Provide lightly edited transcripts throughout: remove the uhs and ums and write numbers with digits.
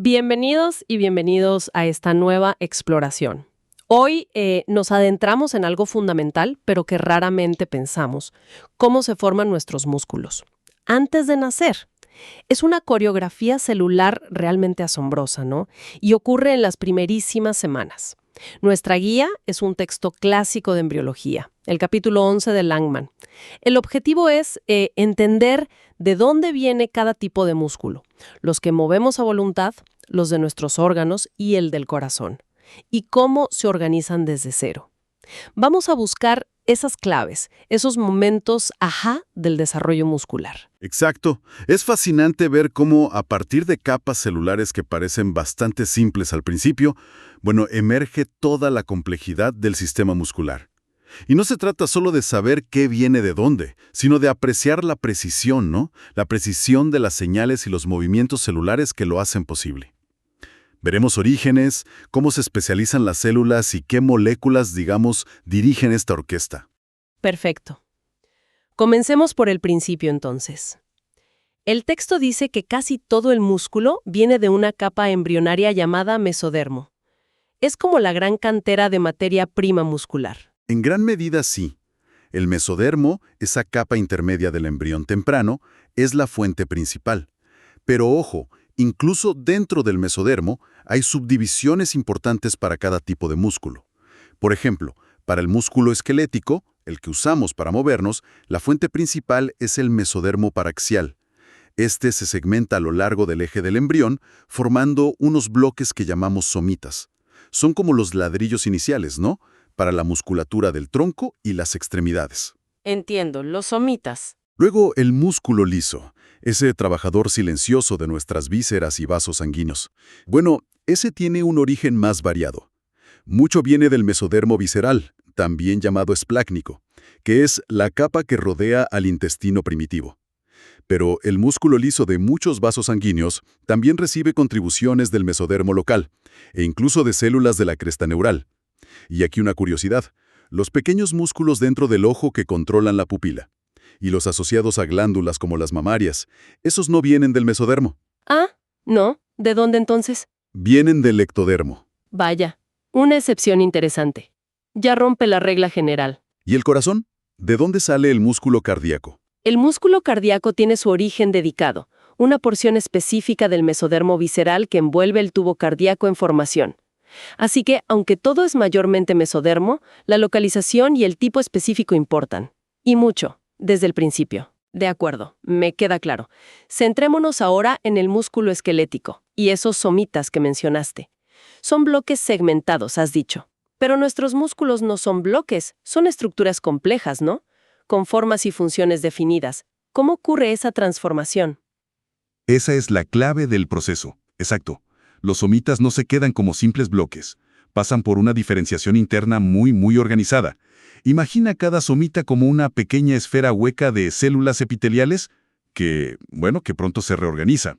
Bienvenidos y bienvenidos a esta nueva exploración. Hoy nos adentramos en algo fundamental, pero que raramente pensamos: cómo se forman nuestros músculos antes de nacer. Es una coreografía celular realmente asombrosa, ¿no? Y ocurre en las primerísimas semanas. Nuestra guía es un texto clásico de embriología, el capítulo 11 de Langman. El objetivo es entender de dónde viene cada tipo de músculo, los que movemos a voluntad, los de nuestros órganos y el del corazón, y cómo se organizan desde cero. Vamos a buscar esas claves, esos momentos ajá del desarrollo muscular. Exacto. Es fascinante ver cómo, a partir de capas celulares que parecen bastante simples al principio, emerge toda la complejidad del sistema muscular. Y no se trata solo de saber qué viene de dónde, sino de apreciar la precisión, ¿no? La precisión de las señales y los movimientos celulares que lo hacen posible. Veremos orígenes, cómo se especializan las células y qué moléculas, dirigen esta orquesta. Perfecto. Comencemos por el principio entonces. El texto dice que casi todo el músculo viene de una capa embrionaria llamada mesodermo. Es como la gran cantera de materia prima muscular. En gran medida sí. El mesodermo, esa capa intermedia del embrión temprano, es la fuente principal. Pero ojo, incluso dentro del mesodermo hay subdivisiones importantes para cada tipo de músculo. Por ejemplo, para el músculo esquelético, el que usamos para movernos, la fuente principal es el mesodermo paraxial. Este se segmenta a lo largo del eje del embrión, formando unos bloques que llamamos somitas. Son como los ladrillos iniciales, ¿no? Para la musculatura del tronco y las extremidades. Entiendo, los somitas. Luego, el músculo liso, ese trabajador silencioso de nuestras vísceras y vasos sanguíneos. Ese tiene un origen más variado. Mucho viene del mesodermo visceral, también llamado esplácnico, que es la capa que rodea al intestino primitivo. Pero el músculo liso de muchos vasos sanguíneos también recibe contribuciones del mesodermo local, e incluso de células de la cresta neural. Y aquí una curiosidad: los pequeños músculos dentro del ojo que controlan la pupila, y los asociados a glándulas como las mamarias, esos no vienen del mesodermo. Ah, no. ¿De dónde entonces? Vienen del ectodermo. Vaya, una excepción interesante. Ya rompe la regla general. ¿Y el corazón? ¿De dónde sale el músculo cardíaco? El músculo cardíaco tiene su origen dedicado, una porción específica del mesodermo visceral que envuelve el tubo cardíaco en formación. Así que, aunque todo es mayormente mesodermo, la localización y el tipo específico importan. Y mucho, desde el principio. De acuerdo, me queda claro. Centrémonos ahora en el músculo esquelético y esos somitas que mencionaste. Son bloques segmentados, has dicho. Pero nuestros músculos no son bloques, son estructuras complejas, ¿no? Con formas y funciones definidas. ¿Cómo ocurre esa transformación? Esa es la clave del proceso. Exacto. Los somitas no se quedan como simples bloques. Pasan por una diferenciación interna muy organizada. Imagina cada somita como una pequeña esfera hueca de células epiteliales que pronto se reorganiza.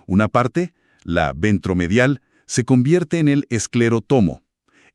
Una parte, la ventromedial, se convierte en el esclerotomo.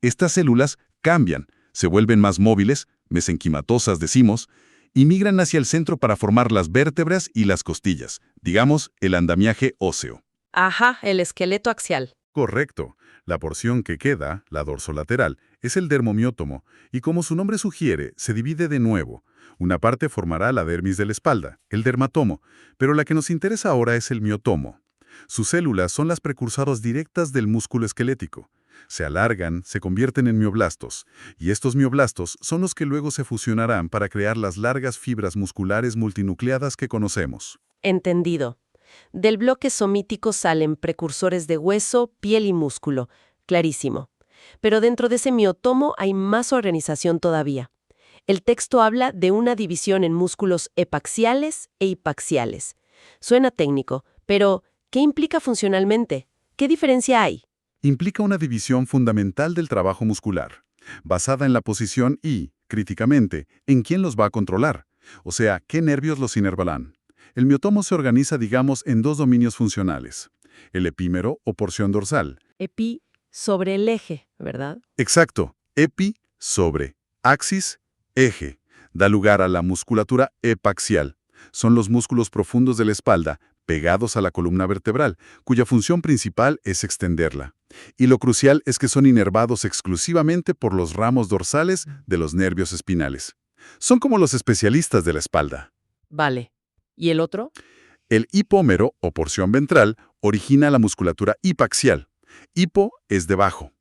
Estas células cambian, se vuelven más móviles, mesenquimatosas decimos, y migran hacia el centro para formar las vértebras y las costillas, digamos, el andamiaje óseo. Ajá, el esqueleto axial. Correcto. La porción que queda, la dorsolateral, es el dermomiótomo, y como su nombre sugiere, se divide de nuevo. Una parte formará la dermis de la espalda, el dermatomo, pero la que nos interesa ahora es el miotomo. Sus células son las precursoras directas del músculo esquelético. Se alargan, se convierten en mioblastos, y estos mioblastos son los que luego se fusionarán para crear las largas fibras musculares multinucleadas que conocemos. Entendido. Del bloque somítico salen precursores de hueso, piel y músculo. Clarísimo. Pero dentro de ese miotomo hay más organización todavía. El texto habla de una división en músculos epaxiales e hipaxiales. Suena técnico, pero ¿qué implica funcionalmente? ¿Qué diferencia hay? Implica una división fundamental del trabajo muscular, basada en la posición y, críticamente, en quién los va a controlar, o sea, qué nervios los inervarán. El miotomo se organiza, en dos dominios funcionales: el epímero o porción dorsal. Epi sobre el eje, ¿verdad? Exacto, epi sobre, axis, eje. Da lugar a la musculatura epaxial. Son los músculos profundos de la espalda, pegados a la columna vertebral, cuya función principal es extenderla. Y lo crucial es que son inervados exclusivamente por los ramos dorsales de los nervios espinales. Son como los especialistas de la espalda. Vale. ¿Y el otro? El hipómero, o porción ventral, origina la musculatura hipaxial. Hipo es debajo.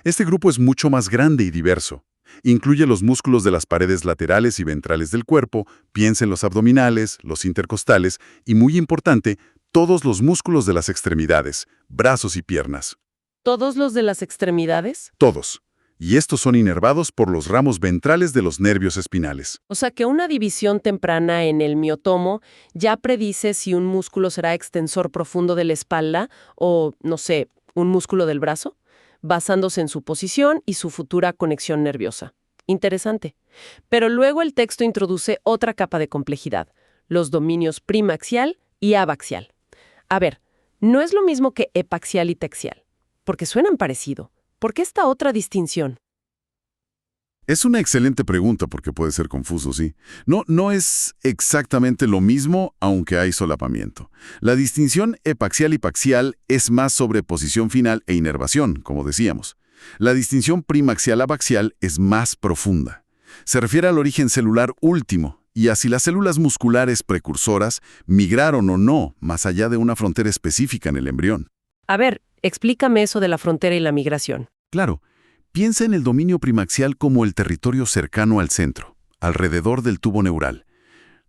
Este grupo es mucho más grande y diverso. Incluye los músculos de las paredes laterales y ventrales del cuerpo, piensa en los abdominales, los intercostales y, muy importante, todos los músculos de las extremidades, brazos y piernas. ¿Todos los de las extremidades? Todos. Y estos son inervados por los ramos ventrales de los nervios espinales. O sea que una división temprana en el miotomo ya predice si un músculo será extensor profundo de la espalda o, no sé, un músculo del brazo, basándose en su posición y su futura conexión nerviosa. Interesante. Pero luego el texto introduce otra capa de complejidad, los dominios primaxial y abaxial. A ver, no es lo mismo que epaxial y texial, porque suenan parecido. ¿Por qué esta otra distinción? Es una excelente pregunta porque puede ser confuso, ¿sí? No es exactamente lo mismo, aunque hay solapamiento. La distinción epaxial-hipaxial es más sobre posición final e inervación, como decíamos. La distinción primaxial-abaxial es más profunda. Se refiere al origen celular último y a si las células musculares precursoras migraron o no más allá de una frontera específica en el embrión. A ver, explícame eso de la frontera y la migración. Claro. Piensa en el dominio primaxial como el territorio cercano al centro, alrededor del tubo neural.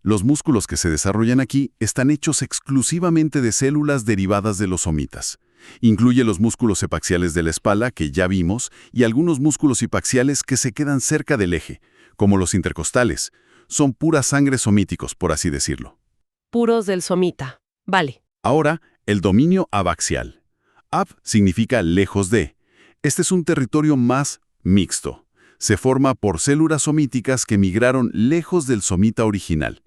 Los músculos que se desarrollan aquí están hechos exclusivamente de células derivadas de los somitas. Incluye los músculos epaxiales de la espalda, que ya vimos, y algunos músculos hipaxiales que se quedan cerca del eje, como los intercostales. Son pura sangre somíticos, por así decirlo. Puros del somita. Vale. Ahora, el dominio abaxial. Ab significa lejos de. Este es un territorio más mixto. Se forma por células somíticas que migraron lejos del somita original.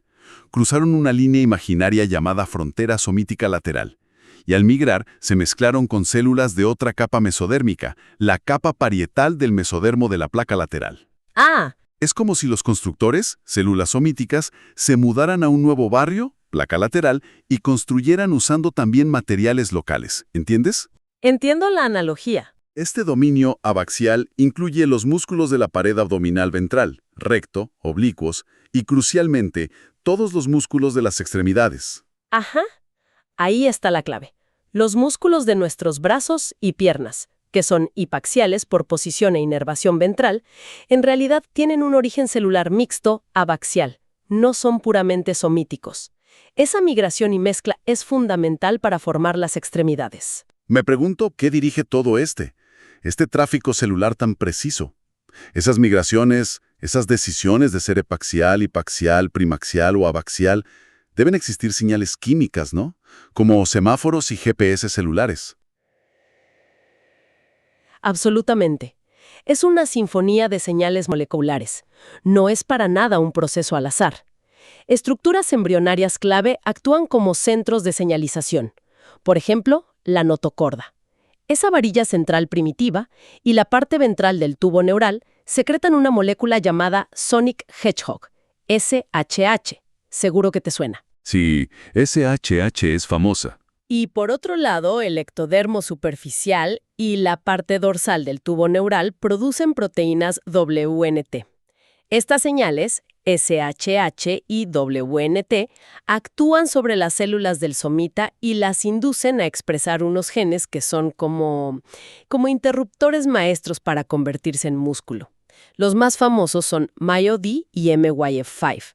Cruzaron una línea imaginaria llamada frontera somítica lateral. Y al migrar, se mezclaron con células de otra capa mesodérmica, la capa parietal del mesodermo de la placa lateral. Ah, Es como si los constructores, células somíticas, se mudaran a un nuevo barrio, placa lateral, y construyeran usando también materiales locales. ¿Entiendes? entiendo la analogía. Este dominio abaxial incluye los músculos de la pared abdominal ventral, recto, oblicuos y, crucialmente, todos los músculos de las extremidades. Ajá. Ahí está la clave. Los músculos de nuestros brazos y piernas, que son hipaxiales por posición e inervación ventral, en realidad tienen un origen celular mixto abaxial. No son puramente somíticos. Esa migración y mezcla es fundamental para formar las extremidades. Me pregunto qué dirige todo este tráfico celular tan preciso. Esas migraciones, esas decisiones de ser epaxial, hipaxial, primaxial o abaxial, deben existir señales químicas, ¿no? Como semáforos y GPS celulares. Absolutamente. Es una sinfonía de señales moleculares. No es para nada un proceso al azar. Estructuras embrionarias clave actúan como centros de señalización. Por ejemplo, la notocorda. Esa varilla central primitiva y la parte ventral del tubo neural secretan una molécula llamada Sonic Hedgehog, SHH. Seguro que te suena. Sí, SHH es famosa. Y por otro lado, el ectodermo superficial y la parte dorsal del tubo neural producen proteínas WNT. Estas señales, SHH y WNT, actúan sobre las células del somita y las inducen a expresar unos genes que son como interruptores maestros para convertirse en músculo. Los más famosos son MyoD y MYF5.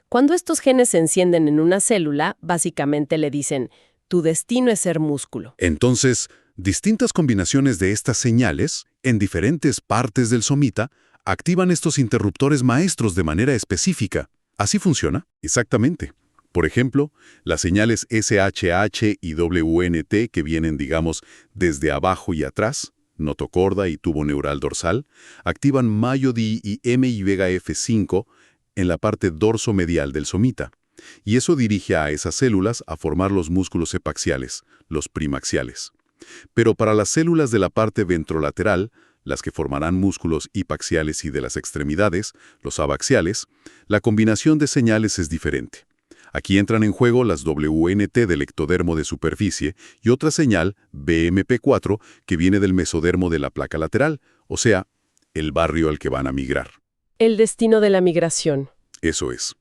Cuando estos genes se encienden en una célula, básicamente le dicen, tu destino es ser músculo. Entonces, distintas combinaciones de estas señales, en diferentes partes del somita, activan estos interruptores maestros de manera específica. ¿Así funciona? Exactamente. Por ejemplo, las señales SHH y WNT que vienen, digamos, desde abajo y atrás, notocorda y tubo neural dorsal, activan MyoD y MYF5 en la parte dorsomedial del somita. Y eso dirige a esas células a formar los músculos epaxiales, los primaxiales. Pero para las células de la parte ventrolateral, las que formarán músculos hipaxiales y de las extremidades, los abaxiales, la combinación de señales es diferente. Aquí entran en juego las WNT del ectodermo de superficie y otra señal, BMP4, que viene del mesodermo de la placa lateral, o sea, el barrio al que van a migrar. El destino de la migración. Eso es.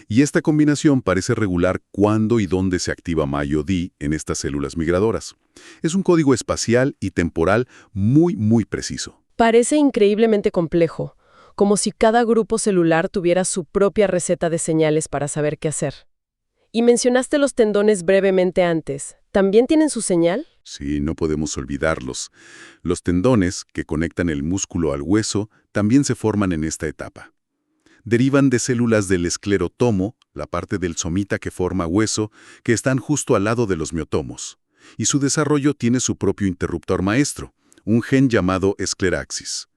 Y esta combinación parece regular cuándo y dónde se activa MyoD en estas células migradoras. Es un código espacial y temporal muy preciso. Parece increíblemente complejo, como si cada grupo celular tuviera su propia receta de señales para saber qué hacer. Y mencionaste los tendones brevemente antes. ¿También tienen su señal? Sí, no podemos olvidarlos. Los tendones, que conectan el músculo al hueso, también se forman en esta etapa. Derivan de células del esclerotomo, la parte del somita que forma hueso, que están justo al lado de los miotomos. Y su desarrollo tiene su propio interruptor maestro, un gen llamado escleraxis.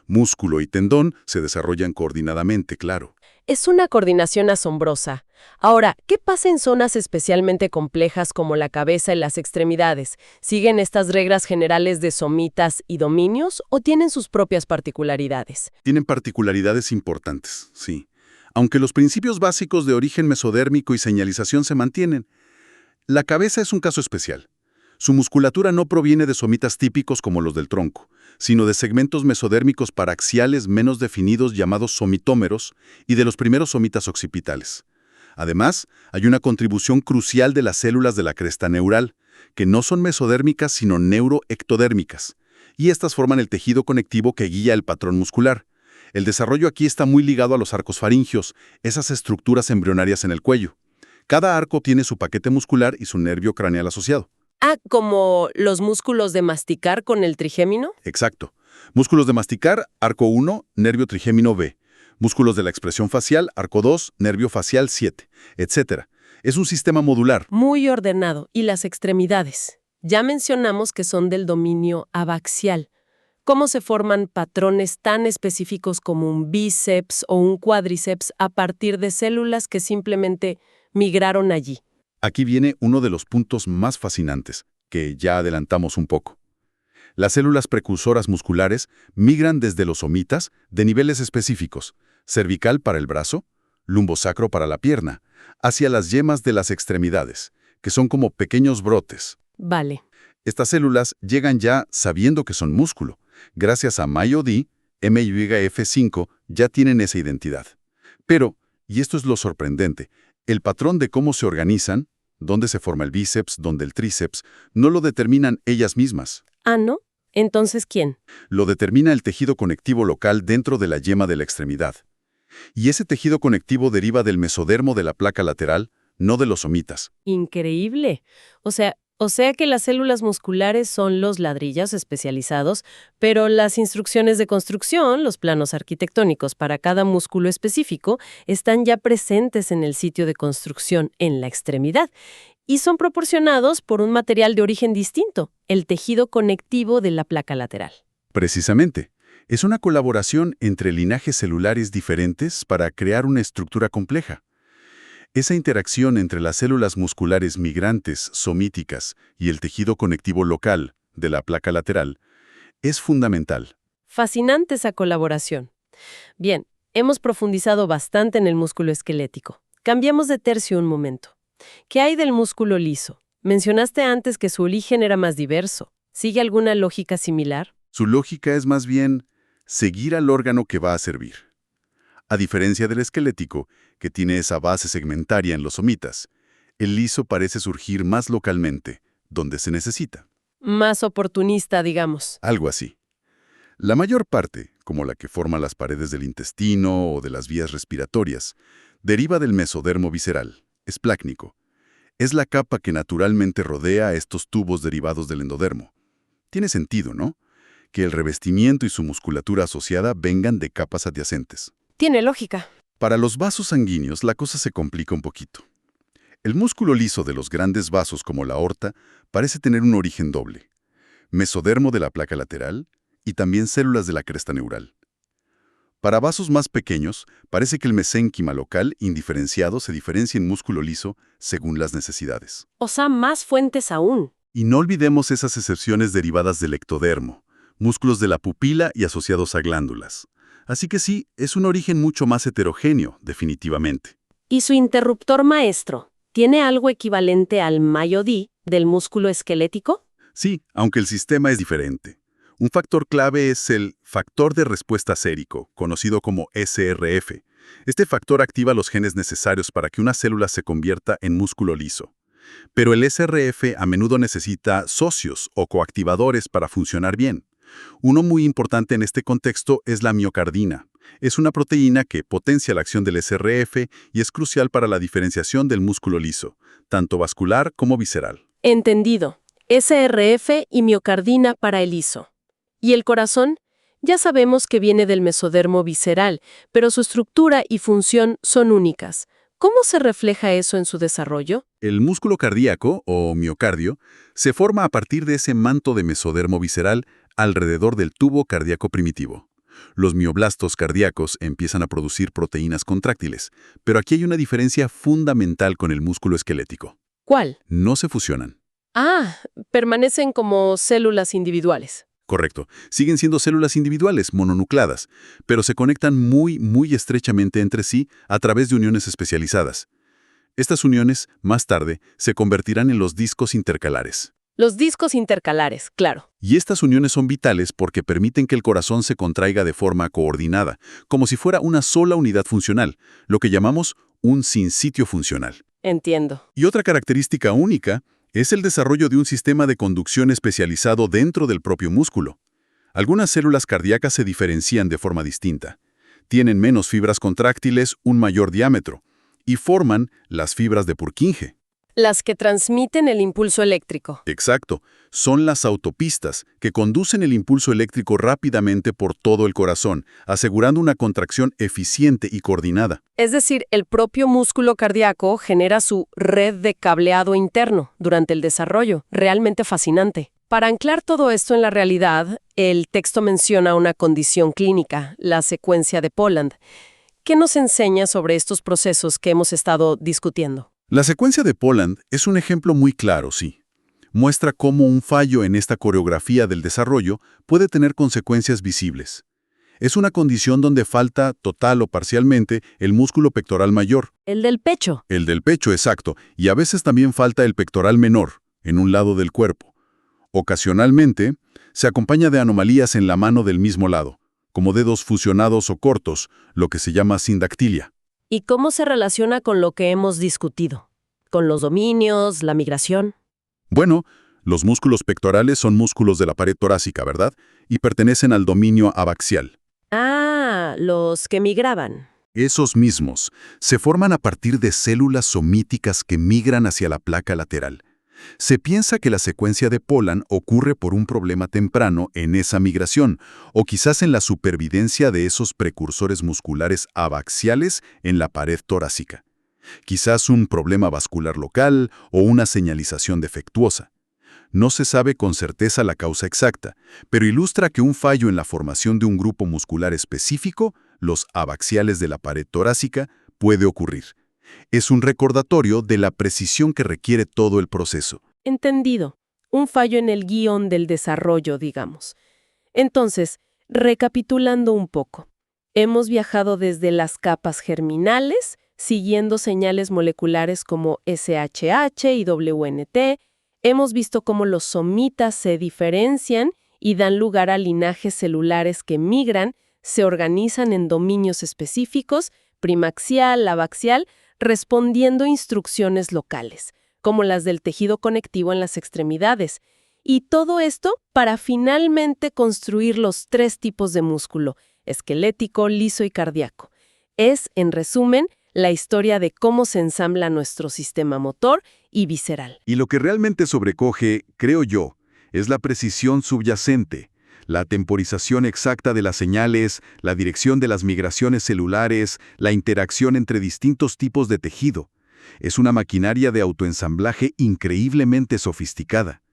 Músculo y tendón se desarrollan coordinadamente, claro. Es una coordinación asombrosa. Ahora, ¿qué pasa en zonas especialmente complejas como la cabeza y las extremidades? ¿Siguen estas reglas generales de somitas y dominios o tienen sus propias particularidades? Tienen particularidades importantes, sí. Aunque los principios básicos de origen mesodérmico y señalización se mantienen, la cabeza es un caso especial. Su musculatura no proviene de somitas típicos como los del tronco, sino de segmentos mesodérmicos paraxiales menos definidos llamados somitómeros y de los primeros somitas occipitales. Además, hay una contribución crucial de las células de la cresta neural, que no son mesodérmicas sino neuroectodérmicas, y estas forman el tejido conectivo que guía el patrón muscular. El desarrollo aquí está muy ligado a los arcos faringios, esas estructuras embrionarias en el cuello. Cada arco tiene su paquete muscular y su nervio craneal asociado. Ah, ¿como los músculos de masticar con el trigémino? Exacto. Músculos de masticar, arco 1, nervio trigémino B. Músculos de la expresión facial, arco 2, nervio facial 7, etc. Es un sistema modular. Muy ordenado. ¿Y las extremidades? Ya mencionamos que son del dominio abaxial. ¿Cómo se forman patrones tan específicos como un bíceps o un cuádriceps a partir de células que simplemente migraron allí? Aquí viene uno de los puntos más fascinantes, que ya adelantamos un poco. Las células precursoras musculares migran desde los somitas de niveles específicos, cervical para el brazo, lumbosacro para la pierna, hacia las yemas de las extremidades, que son como pequeños brotes. Vale. Estas células llegan ya sabiendo que son músculo. Gracias a MyoD, MYF5 ya tienen esa identidad. Pero, y esto es lo sorprendente, el patrón de cómo se organizan, dónde se forma el bíceps, dónde el tríceps, no lo determinan ellas mismas. Ah, ¿no? Entonces, ¿quién? Lo determina el tejido conectivo local dentro de la yema de la extremidad. Y ese tejido conectivo deriva del mesodermo de la placa lateral, no de los somitas. Increíble. O sea que las células musculares son los ladrillos especializados, pero las instrucciones de construcción, los planos arquitectónicos para cada músculo específico, están ya presentes en el sitio de construcción, en la extremidad, y son proporcionados por un material de origen distinto, el tejido conectivo de la placa lateral. Precisamente, es una colaboración entre linajes celulares diferentes para crear una estructura compleja. Esa interacción entre las células musculares migrantes, somíticas, y el tejido conectivo local, de la placa lateral, es fundamental. Fascinante esa colaboración. Bien, hemos profundizado bastante en el músculo esquelético. Cambiemos de tercio un momento. ¿Qué hay del músculo liso? Mencionaste antes que su origen era más diverso. ¿Sigue alguna lógica similar? Su lógica es más bien seguir al órgano que va a servir. A diferencia del esquelético, que tiene esa base segmentaria en los somitas, el liso parece surgir más localmente, donde se necesita. Más oportunista, digamos. Algo así. La mayor parte, como la que forma las paredes del intestino o de las vías respiratorias, deriva del mesodermo visceral, esplácnico. Es la capa que naturalmente rodea a estos tubos derivados del endodermo. Tiene sentido, ¿no? Que el revestimiento y su musculatura asociada vengan de capas adyacentes. Tiene lógica. Para los vasos sanguíneos la cosa se complica un poquito. El músculo liso de los grandes vasos como la aorta parece tener un origen doble. Mesodermo de la placa lateral y también células de la cresta neural. Para vasos más pequeños, parece que el mesénquima local indiferenciado se diferencia en músculo liso según las necesidades. O sea, más fuentes aún. Y no olvidemos esas excepciones derivadas del ectodermo, músculos de la pupila y asociados a glándulas. Así que sí, es un origen mucho más heterogéneo, definitivamente. ¿Y su interruptor maestro? ¿Tiene algo equivalente al MyoD del músculo esquelético? Sí, aunque el sistema es diferente. Un factor clave es el factor de respuesta sérico, conocido como SRF. Este factor activa los genes necesarios para que una célula se convierta en músculo liso. Pero el SRF a menudo necesita socios o coactivadores para funcionar bien. Uno muy importante en este contexto es la miocardina. Es una proteína que potencia la acción del SRF y es crucial para la diferenciación del músculo liso, tanto vascular como visceral. Entendido. SRF y miocardina para el liso. ¿Y el corazón? Ya sabemos que viene del mesodermo visceral, pero su estructura y función son únicas. ¿Cómo se refleja eso en su desarrollo? El músculo cardíaco, o miocardio, se forma a partir de ese manto de mesodermo visceral alrededor del tubo cardíaco primitivo. Los mioblastos cardíacos empiezan a producir proteínas contráctiles, pero aquí hay una diferencia fundamental con el músculo esquelético. ¿Cuál? No se fusionan. Ah, permanecen como células individuales. Correcto. Siguen siendo células individuales, mononucleadas, pero se conectan muy estrechamente entre sí a través de uniones especializadas. Estas uniones, más tarde, se convertirán en los discos intercalares. Los discos intercalares, claro. Y estas uniones son vitales porque permiten que el corazón se contraiga de forma coordinada, como si fuera una sola unidad funcional, lo que llamamos un sinsitio funcional. Entiendo. Y otra característica única es el desarrollo de un sistema de conducción especializado dentro del propio músculo. Algunas células cardíacas se diferencian de forma distinta. Tienen menos fibras contráctiles, un mayor diámetro, y forman las fibras de Purkinje. Las que transmiten el impulso eléctrico. Exacto, son las autopistas que conducen el impulso eléctrico rápidamente por todo el corazón, asegurando una contracción eficiente y coordinada. Es decir, el propio músculo cardíaco genera su red de cableado interno durante el desarrollo. Realmente fascinante. Para anclar todo esto en la realidad, el texto menciona una condición clínica, la secuencia de Poland. ¿Qué nos enseña sobre estos procesos que hemos estado discutiendo? La secuencia de Poland es un ejemplo muy claro, sí. Muestra cómo un fallo en esta coreografía del desarrollo puede tener consecuencias visibles. Es una condición donde falta, total o parcialmente, el músculo pectoral mayor. El del pecho. El del pecho, exacto, y a veces también falta el pectoral menor, en un lado del cuerpo. Ocasionalmente, se acompaña de anomalías en la mano del mismo lado, como dedos fusionados o cortos, lo que se llama sindactilia. ¿Y cómo se relaciona con lo que hemos discutido? ¿Con los dominios, la migración? Bueno, los músculos pectorales son músculos de la pared torácica, ¿verdad? Y pertenecen al dominio abaxial. Ah, los que migraban. Esos mismos se forman a partir de células somíticas que migran hacia la placa lateral. Se piensa que la secuencia de Poland ocurre por un problema temprano en esa migración, o quizás en la supervivencia de esos precursores musculares abaxiales en la pared torácica. Quizás un problema vascular local o una señalización defectuosa. No se sabe con certeza la causa exacta, pero ilustra que un fallo en la formación de un grupo muscular específico, los abaxiales de la pared torácica, puede ocurrir. Es un recordatorio de la precisión que requiere todo el proceso. Entendido. Un fallo en el guión del desarrollo, digamos. Entonces, recapitulando un poco. Hemos viajado desde las capas germinales, siguiendo señales moleculares como SHH y WNT. Hemos visto cómo los somitas se diferencian y dan lugar a linajes celulares que migran, se organizan en dominios específicos, primaxial, abaxial, respondiendo instrucciones locales, como las del tejido conectivo en las extremidades. Y todo esto para finalmente construir los 3 tipos de músculo, esquelético, liso y cardíaco. Es, en resumen, la historia de cómo se ensambla nuestro sistema motor y visceral. Y lo que realmente sobrecoge, creo yo, es la precisión subyacente, la temporización exacta de las señales, la dirección de las migraciones celulares, la interacción entre distintos tipos de tejido. Es una maquinaria de autoensamblaje increíblemente sofisticada.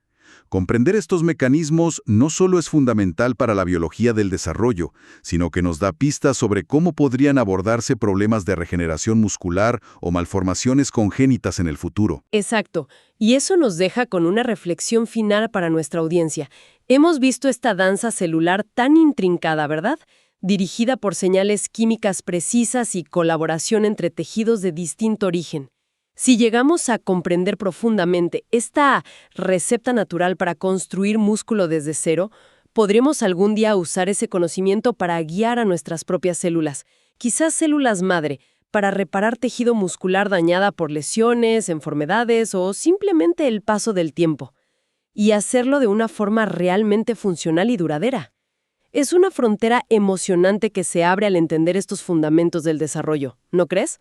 Comprender estos mecanismos no solo es fundamental para la biología del desarrollo, sino que nos da pistas sobre cómo podrían abordarse problemas de regeneración muscular o malformaciones congénitas en el futuro. Exacto. Y eso nos deja con una reflexión final para nuestra audiencia. Hemos visto esta danza celular tan intrincada, ¿verdad? Dirigida por señales químicas precisas y colaboración entre tejidos de distinto origen. Si llegamos a comprender profundamente esta receta natural para construir músculo desde cero, podremos algún día usar ese conocimiento para guiar a nuestras propias células, quizás células madre, para reparar tejido muscular dañada por lesiones, enfermedades o simplemente el paso del tiempo, y hacerlo de una forma realmente funcional y duradera. Es una frontera emocionante que se abre al entender estos fundamentos del desarrollo, ¿no crees?